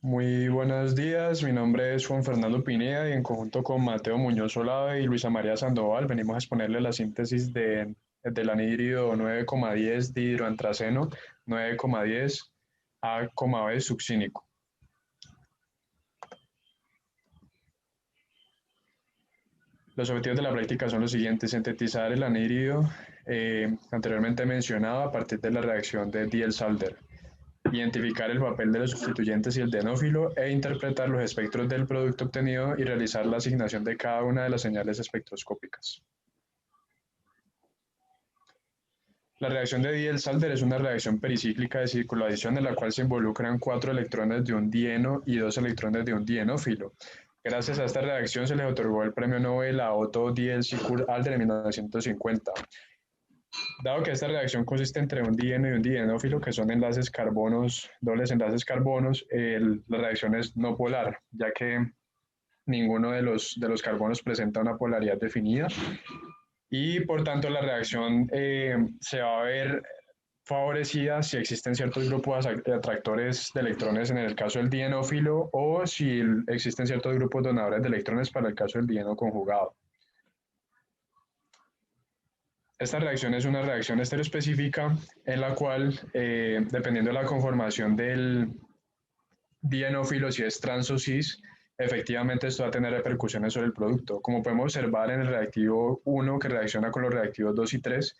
Muy buenos días, mi nombre es Juan Fernando Pineda y en conjunto con Mateo Muñoz Olave y Luisa María Sandoval venimos a exponerle la síntesis del anhídrido 9,10 dihidroantraceno 9,10 A,B succínico. Los objetivos de la práctica son los siguientes: sintetizar el anhídrido anteriormente mencionado a partir de la reacción de Diels-Alder, identificar el papel de los sustituyentes y el denófilo e interpretar los espectros del producto obtenido y realizar la asignación de cada una de las señales espectroscópicas. La reacción de Diels-Alder es una reacción pericíclica de circulación en la cual se involucran 4 electrones de un dieno y 2 electrones de un dienófilo. Gracias a esta reacción se les otorgó el premio Nobel a Otto Diels y Kurt Alder en 1950. Dado que esta reacción consiste entre un dieno y un dienófilo, que son enlaces carbonos, dobles enlaces carbonos, la reacción es no polar, ya que ninguno de los carbonos presenta una polaridad definida y por tanto la reacción se va a ver favorecida si existen ciertos grupos atractores de electrones en el caso del dienófilo o si existen ciertos grupos donadores de electrones para el caso del dieno conjugado. Esta reacción es una reacción estereoespecífica en la cual, dependiendo de la conformación del dienófilo, si es trans o cis, efectivamente esto va a tener repercusiones sobre el producto. Como podemos observar en el reactivo 1 que reacciona con los reactivos 2 y 3,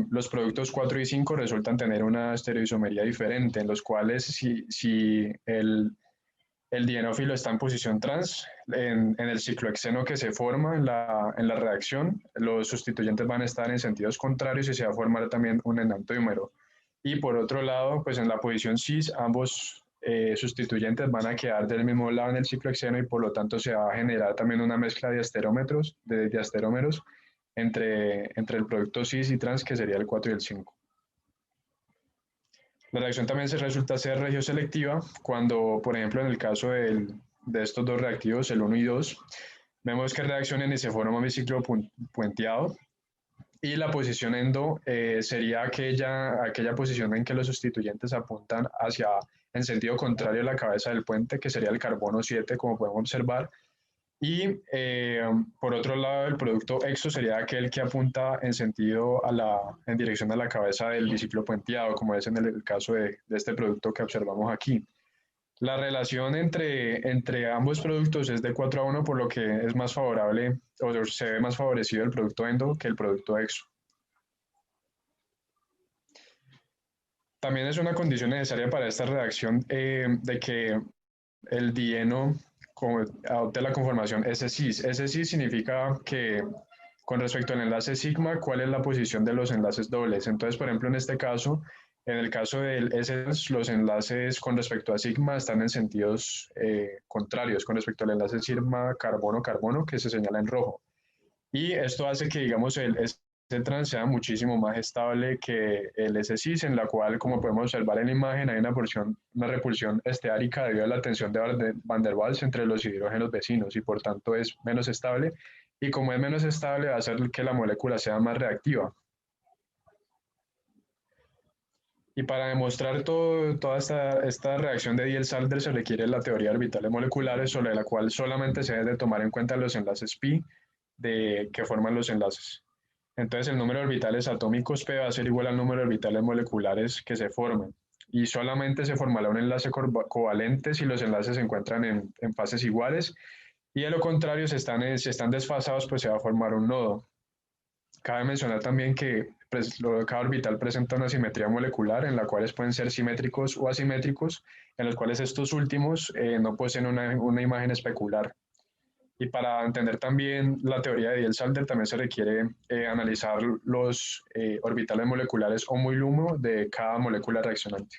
los productos 4 y 5 resultan tener una estereoisomería diferente, en los cuales si el dienófilo está en posición trans. En el ciclohexeno que se forma en la reacción, los sustituyentes van a estar en sentidos contrarios y se va a formar también un enantiómero. Y por otro lado, pues en la posición cis, ambos sustituyentes van a quedar del mismo lado en el ciclohexeno y por lo tanto se va a generar también una mezcla de diasterómeros entre el producto cis y trans, que sería el 4 y el 5. La reacción también se resulta ser regioselectiva cuando, por ejemplo, en el caso de estos dos reactivos, el 1 y 2, vemos que reaccionan y se forma un biciclo puenteado, y la posición endo sería aquella posición en que los sustituyentes apuntan en sentido contrario a la cabeza del puente, que sería el carbono 7, como podemos observar. Y por otro lado, el producto exo sería aquel que apunta en dirección a la cabeza del biciclo puenteado, como es en el caso de este producto que observamos aquí. La relación entre ambos productos es de 4:1, por lo que es más favorable o se ve más favorecido el producto endo que el producto exo. También es una condición necesaria para esta reacción de que el dieno adopte la conformación S-cis. S-cis significa que con respecto al enlace sigma, ¿cuál es la posición de los enlaces dobles? Entonces, por ejemplo, en este caso, en el caso del S, los enlaces con respecto a sigma están en sentidos contrarios con respecto al enlace sigma carbono-carbono, que se señala en rojo. Y esto hace que, digamos, el S-trans sea muchísimo más estable que el S-cis, en la cual, como podemos observar en la imagen, hay una repulsión esteárica debido a la tensión de Van der Waals entre los hidrógenos vecinos y por tanto es menos estable. Y como es menos estable, va a hacer que la molécula sea más reactiva. Y para demostrar toda esta reacción de Diels-Alder se requiere la teoría de orbitales moleculares, sobre la cual solamente se debe de tomar en cuenta los enlaces pi que forman los enlaces. Entonces el número de orbitales atómicos P va a ser igual al número de orbitales moleculares que se forman. Y solamente se formará un enlace covalente si los enlaces se encuentran en fases iguales. Y de lo contrario, si están desfasados, pues se va a formar un nodo. Cabe mencionar también que cada orbital presenta una simetría molecular en la cual pueden ser simétricos o asimétricos, en los cuales estos últimos no poseen una imagen especular. Y para entender también la teoría de Diels-Alder también se requiere analizar los orbitales moleculares HOMO y LUMO de cada molécula reaccionante.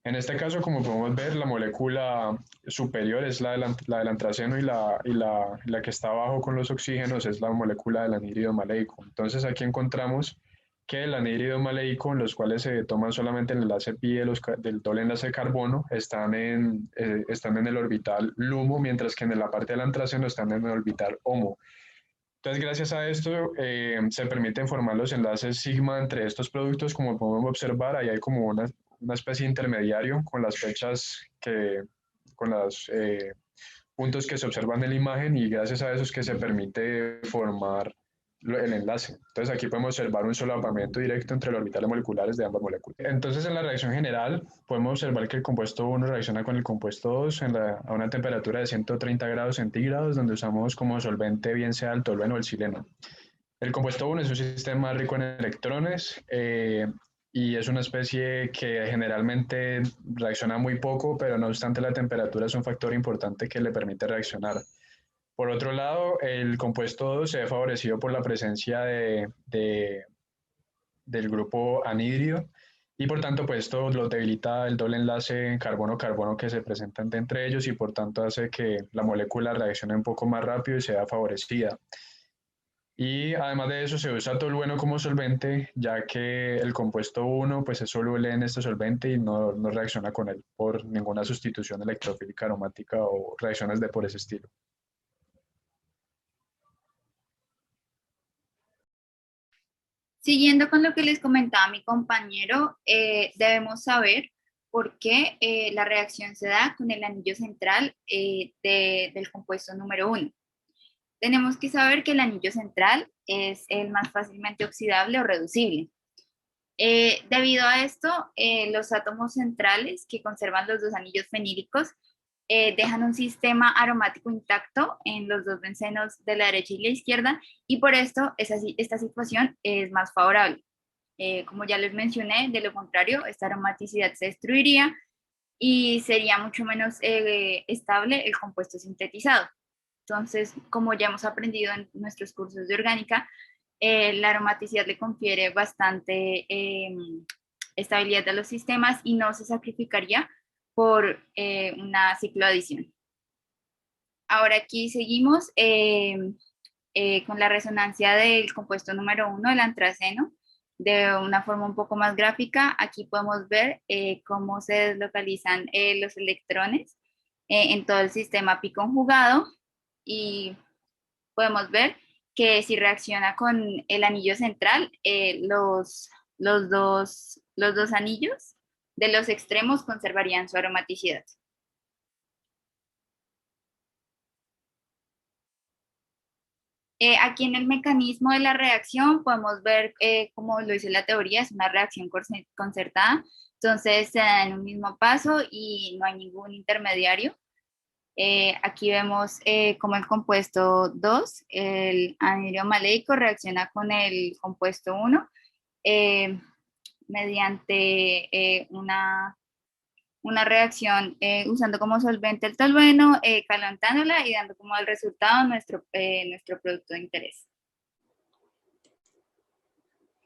En este caso, como podemos ver, la molécula superior es la del antraceno y la que está abajo con los oxígenos es la molécula del anhídrido maleico. Entonces aquí encontramos que el anhídrido maleico, en los cuales se toman solamente el enlace pi del doble enlace de carbono, están en el orbital LUMO, mientras que en la parte del antraceno están en el orbital HOMO. Entonces, gracias a esto, se permiten formar los enlaces sigma entre estos productos. Como podemos observar, ahí hay como una especie de intermediario con las fechas con los puntos que se observan en la imagen y gracias a eso es que se permite formar el enlace. Entonces aquí podemos observar un solapamiento directo entre los orbitales moleculares de ambas moléculas. Entonces en la reacción general podemos observar que el compuesto 1 reacciona con el compuesto 2 a una temperatura de 130 grados centígrados donde usamos como solvente bien sea el tolueno o el sileno. El compuesto 1 es un sistema rico en electrones y es una especie que generalmente reacciona muy poco, pero no obstante la temperatura es un factor importante que le permite reaccionar. Por otro lado, el compuesto 2 se ve favorecido por la presencia del grupo anhidrio y por tanto pues esto lo debilita el doble enlace carbono-carbono que se presenta entre ellos y por tanto hace que la molécula reaccione un poco más rápido y sea favorecida. Y además de eso se usa tolueno como solvente, ya que el compuesto 1 pues, es soluble en este solvente y no reacciona con él por ninguna sustitución electrofílica aromática o reacciones de por ese estilo. Siguiendo con lo que les comentaba mi compañero, debemos saber por qué la reacción se da con el anillo central del compuesto número uno. Tenemos que saber que el anillo central es el más fácilmente oxidable o reducible. Debido a esto, los átomos centrales que conservan los dos anillos fenílicos dejan un sistema aromático intacto en los dos bencenos de la derecha y la izquierda y por esto esta situación es más favorable. Como ya les mencioné, de lo contrario, esta aromaticidad se destruiría y sería mucho menos estable el compuesto sintetizado. Entonces, como ya hemos aprendido en nuestros cursos de orgánica, la aromaticidad le confiere bastante estabilidad a los sistemas y no se sacrificaría por una cicloadición. Ahora aquí seguimos con la resonancia del compuesto número uno, el antraceno, de una forma un poco más gráfica. Aquí podemos ver cómo se deslocalizan los electrones en todo el sistema pi conjugado y podemos ver que si reacciona con el anillo central, los dos anillos de los extremos conservarían su aromaticidad. Aquí en el mecanismo de la reacción podemos ver, como lo dice la teoría, es una reacción concertada, entonces se da en un mismo paso y no hay ningún intermediario. Aquí vemos cómo el compuesto 2, el anhidro maleico, reacciona con el compuesto 1 mediante una reacción usando como solvente el tolueno, calentándola y dando como el resultado nuestro producto de interés.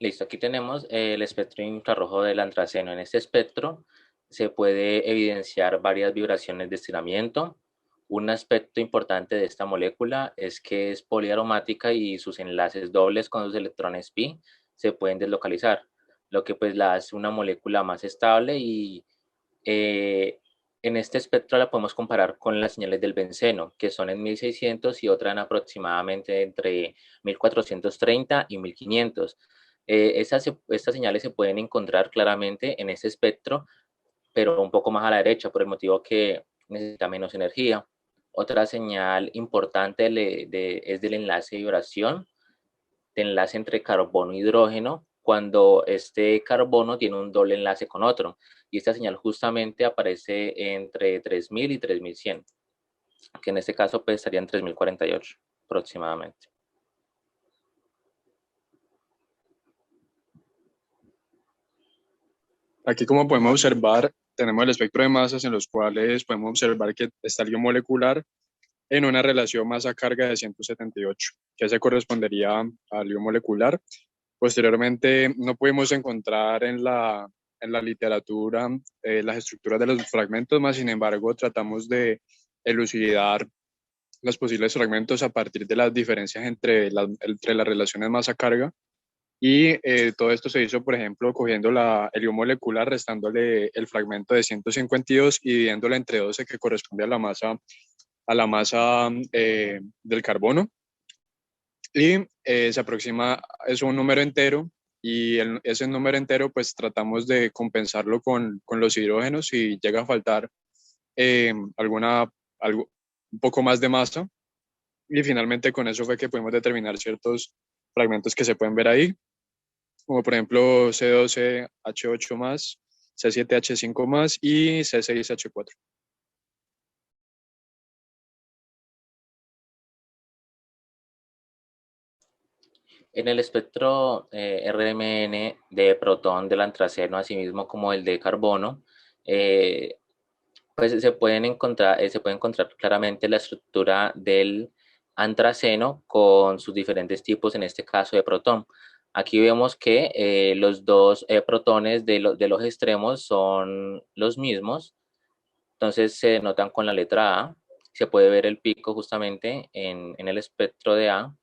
Listo, aquí tenemos el espectro infrarrojo del antraceno. En este espectro se puede evidenciar varias vibraciones de estiramiento. Un aspecto importante de esta molécula es que es poliaromática y sus enlaces dobles con los electrones pi se pueden deslocalizar, lo que pues la hace una molécula más estable y en este espectro la podemos comparar con las señales del benceno, que son en 1600 y otra en aproximadamente entre 1430 y 1500. Estas señales se pueden encontrar claramente en este espectro, pero un poco más a la derecha, por el motivo que necesita menos energía. Otra señal importante es del enlace de vibración, de enlace entre carbono e hidrógeno, cuando este carbono tiene un doble enlace con otro. Y esta señal justamente aparece entre 3000 y 3100, que en este caso pues, estaría en 3048 aproximadamente. Aquí como podemos observar, tenemos el espectro de masas en los cuales podemos observar que está el ion molecular en una relación masa-carga de 178, que se correspondería al ion molecular. Posteriormente, no pudimos encontrar en la literatura las estructuras de los fragmentos, más sin embargo, tratamos de elucidar los posibles fragmentos a partir de las diferencias entre las relaciones masa-carga. Y todo esto se hizo, por ejemplo, cogiendo el ion molecular, restándole el fragmento de 152 y dividiéndola entre 12, que corresponde a la masa del carbono. Y se aproxima, es un número entero y ese número entero pues tratamos de compensarlo con los hidrógenos si llega a faltar algo, un poco más de masa, y finalmente con eso fue que pudimos determinar ciertos fragmentos que se pueden ver ahí, como por ejemplo C12H8 más, C7H5 más y C6H4. En el espectro RMN de protón del antraceno, así mismo como el de carbono, pues se puede encontrar claramente la estructura del antraceno con sus diferentes tipos, en este caso de protón. Aquí vemos que los dos protones de los extremos son los mismos, entonces se notan con la letra A. Se puede ver el pico justamente en el espectro de A.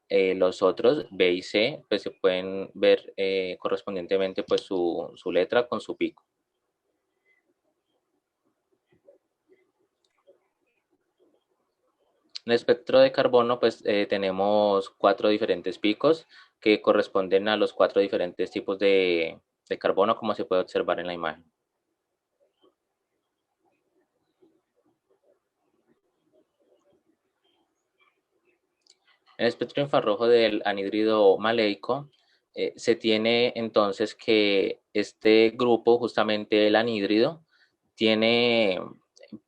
Los otros, B y C, pues se pueden ver correspondientemente pues su letra con su pico. En el espectro de carbono, pues tenemos 4 diferentes picos que corresponden a los 4 diferentes tipos de carbono, como se puede observar en la imagen. En el espectro infrarrojo del anhídrido maleico, se tiene entonces que este grupo, justamente el anhídrido, tiene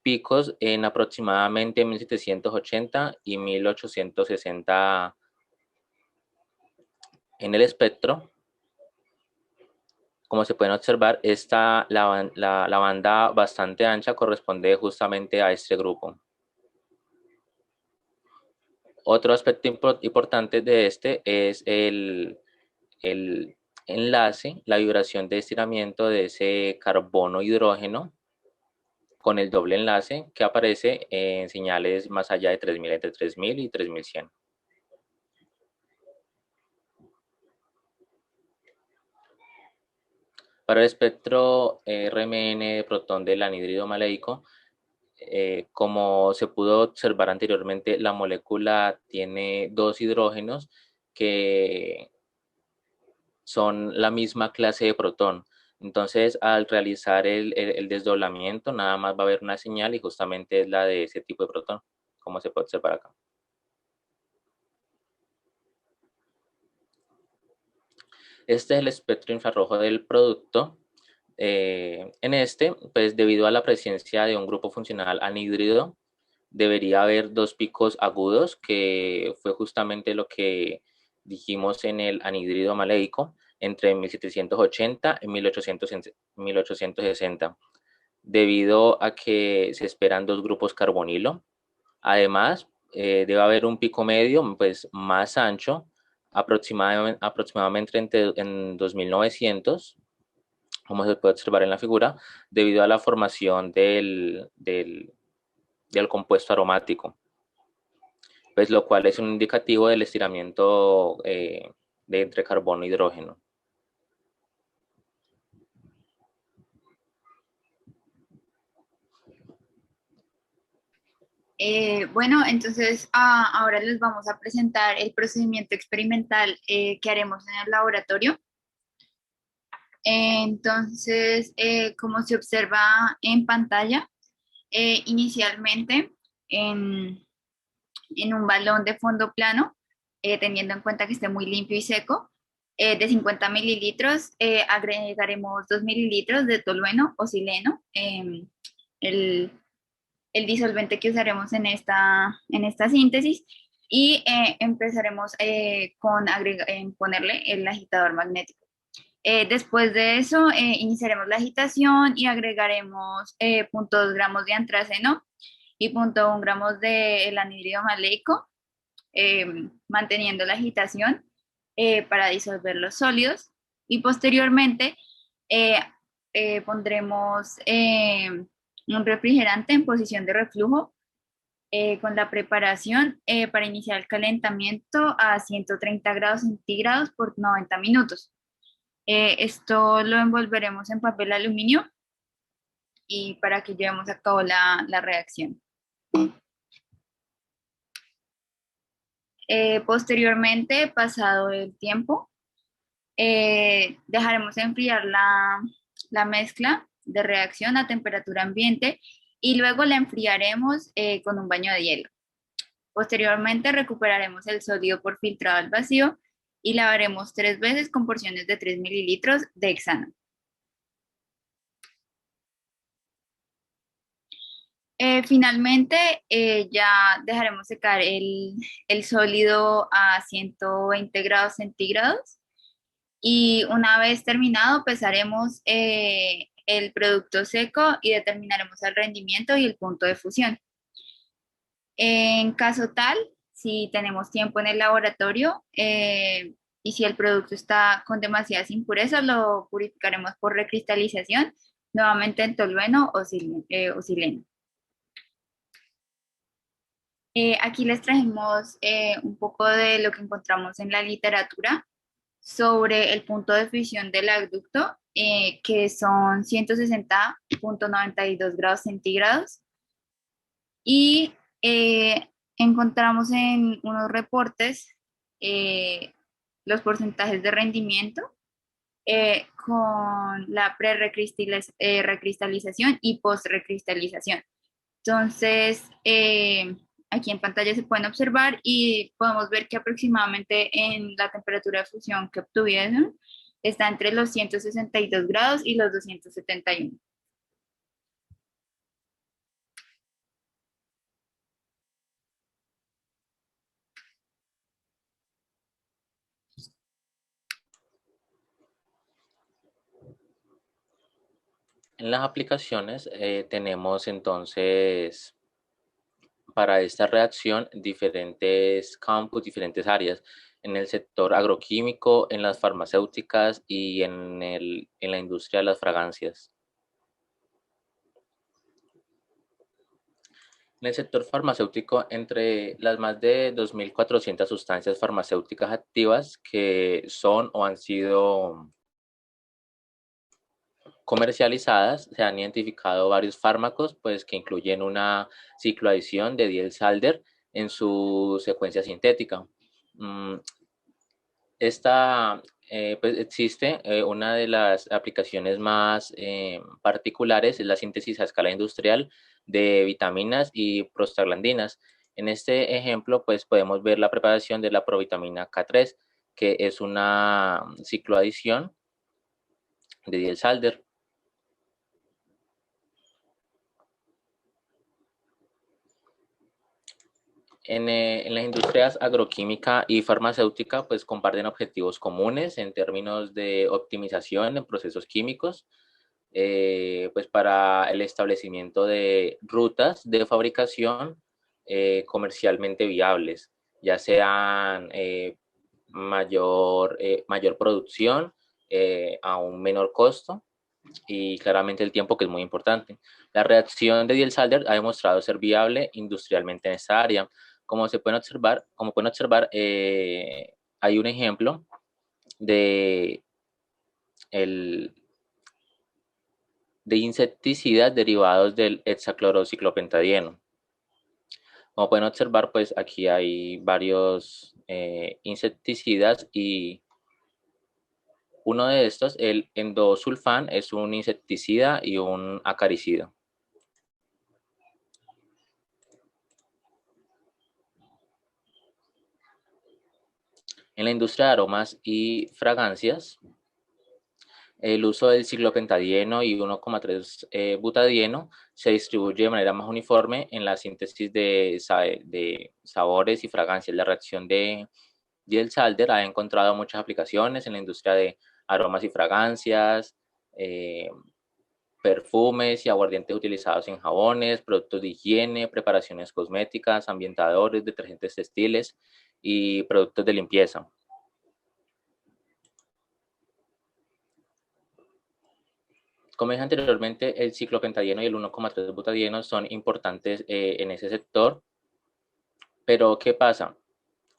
picos en aproximadamente 1780 y 1860 en el espectro. Como se pueden observar, la banda bastante ancha corresponde justamente a este grupo. Otro aspecto importante de este es el enlace, la vibración de estiramiento de ese carbono hidrógeno con el doble enlace que aparece en señales más allá de 3000, entre 3000 y 3100. Para el espectro RMN de protón del anhídrido maleico, como se pudo observar anteriormente, la molécula tiene 2 hidrógenos que son la misma clase de protón. Entonces, al realizar el desdoblamiento, nada más va a haber una señal y justamente es la de ese tipo de protón, como se puede observar acá. Este es el espectro infrarrojo del producto. En este, pues debido a la presencia de un grupo funcional anhídrido, debería haber 2 picos agudos, que fue justamente lo que dijimos en el anhídrido maleico, entre 1780 y 1860, debido a que se esperan 2 grupos carbonilo. Además, debe haber un pico medio pues, más ancho, aproximadamente en 2900, como se puede observar en la figura, debido a la formación del compuesto aromático, pues lo cual es un indicativo del estiramiento de entre carbono e hidrógeno. Bueno, entonces ahora les vamos a presentar el procedimiento experimental que haremos en el laboratorio. Entonces, como se observa en pantalla, inicialmente en un balón de fondo plano, teniendo en cuenta que esté muy limpio y seco, de 50 mililitros, agregaremos 2 mililitros de tolueno o sileno, el, el disolvente que usaremos en esta síntesis, y empezaremos en ponerle el agitador magnético. Después de eso, iniciaremos la agitación y agregaremos 0.2 gramos de antraceno y 0.1 gramos del anhídrido maleico, manteniendo la agitación para disolver los sólidos. Y posteriormente pondremos un refrigerante en posición de reflujo con la preparación para iniciar el calentamiento a 130 grados centígrados por 90 minutos. Esto lo envolveremos en papel aluminio y para que llevemos a cabo la reacción. Posteriormente, pasado el tiempo, Dejaremos enfriar la mezcla de reacción a temperatura ambiente y luego la enfriaremos con un baño de hielo. Posteriormente recuperaremos el sólido por filtrado al vacío y lavaremos 3 veces con porciones de 3 mililitros de hexano. Finalmente, ya dejaremos secar el sólido a 120 grados centígrados y una vez terminado pesaremos el producto seco y determinaremos el rendimiento y el punto de fusión. En caso tal, si tenemos tiempo en el laboratorio y si el producto está con demasiadas impurezas, lo purificaremos por recristalización, nuevamente en tolueno o sileno. Aquí les trajimos un poco de lo que encontramos en la literatura sobre el punto de fusión del aducto, que son 160,92 grados centígrados. Y encontramos en unos reportes los porcentajes de rendimiento con la recristalización y post-recristalización. Entonces, aquí en pantalla se pueden observar y podemos ver que aproximadamente en la temperatura de fusión que obtuvieron está entre los 162 grados y los 271. En las aplicaciones tenemos entonces para esta reacción diferentes campos, diferentes áreas, en el sector agroquímico, en las farmacéuticas y en la industria de las fragancias. En el sector farmacéutico, entre las más de 2.400 sustancias farmacéuticas activas que son o han sido comercializadas, se han identificado varios fármacos pues, que incluyen una cicloadición de Diels-Alder en su secuencia sintética. Esta pues existe una de las aplicaciones más particulares, es la síntesis a escala industrial de vitaminas y prostaglandinas. En este ejemplo, pues podemos ver la preparación de la provitamina K3, que es una cicloadición de Diels-Alder. En las industrias agroquímica y farmacéutica, pues comparten objetivos comunes en términos de optimización en procesos químicos, pues para el establecimiento de rutas de fabricación comercialmente viables, ya sean mayor producción a un menor costo y claramente el tiempo, que es muy importante. La reacción de Diels-Alder ha demostrado ser viable industrialmente en esta área. Como pueden observar, hay un ejemplo de insecticidas derivados del hexaclorociclopentadieno. Como pueden observar, pues aquí hay varios insecticidas y uno de estos, el endosulfán, es un insecticida y un acaricida. En la industria de aromas y fragancias, el uso del ciclopentadieno y 1,3 butadieno se distribuye de manera más uniforme en la síntesis de sabores y fragancias. La reacción de Diels-Alder ha encontrado muchas aplicaciones en la industria de aromas y fragancias, perfumes y aguardientes utilizados en jabones, productos de higiene, preparaciones cosméticas, ambientadores, detergentes textiles y productos de limpieza. Como dije anteriormente, el ciclopentadieno y el 1,3 butadieno son importantes en ese sector, pero ¿qué pasa?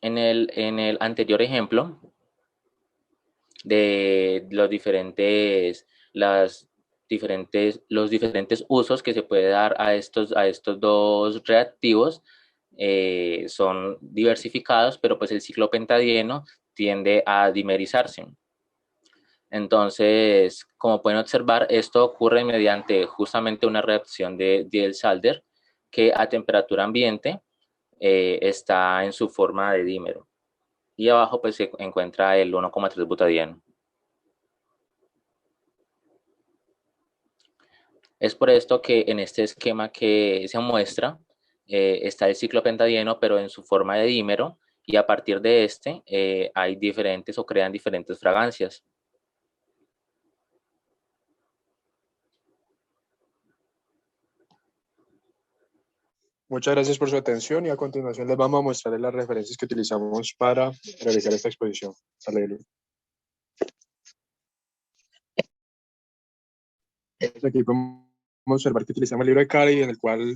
En el anterior ejemplo de los diferentes usos que se puede dar a estos dos reactivos, son diversificados, pero pues el ciclopentadieno tiende a dimerizarse. Entonces, como pueden observar, esto ocurre mediante justamente una reacción de Diels-Alder que a temperatura ambiente está en su forma de dímero. Y abajo pues se encuentra el 1,3 butadieno. Es por esto que en este esquema que se muestra está el ciclopentadieno, pero en su forma de dímero, y a partir de este hay diferentes o crean diferentes fragancias. Muchas gracias por su atención y a continuación les vamos a mostrar las referencias que utilizamos para realizar esta exposición. Aquí podemos observar que utilizamos el libro de Cary, en el cual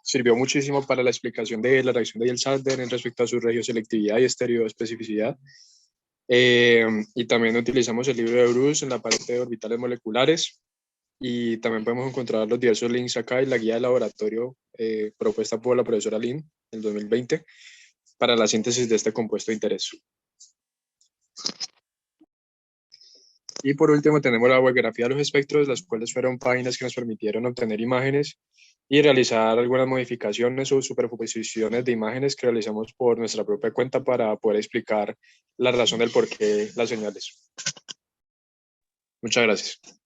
sirvió muchísimo para la explicación de la reacción de Diels-Alder en respecto a su regioselectividad y estereoespecificidad. Y también utilizamos el libro de Bruce en la parte de orbitales moleculares, y también podemos encontrar los diversos links acá y la guía de laboratorio propuesta por la profesora Lin en el 2020 para la síntesis de este compuesto de interés. Y por último tenemos la webgrafía de los espectros, las cuales fueron páginas que nos permitieron obtener imágenes y realizar algunas modificaciones o superposiciones de imágenes que realizamos por nuestra propia cuenta para poder explicar la razón del por qué las señales. Muchas gracias.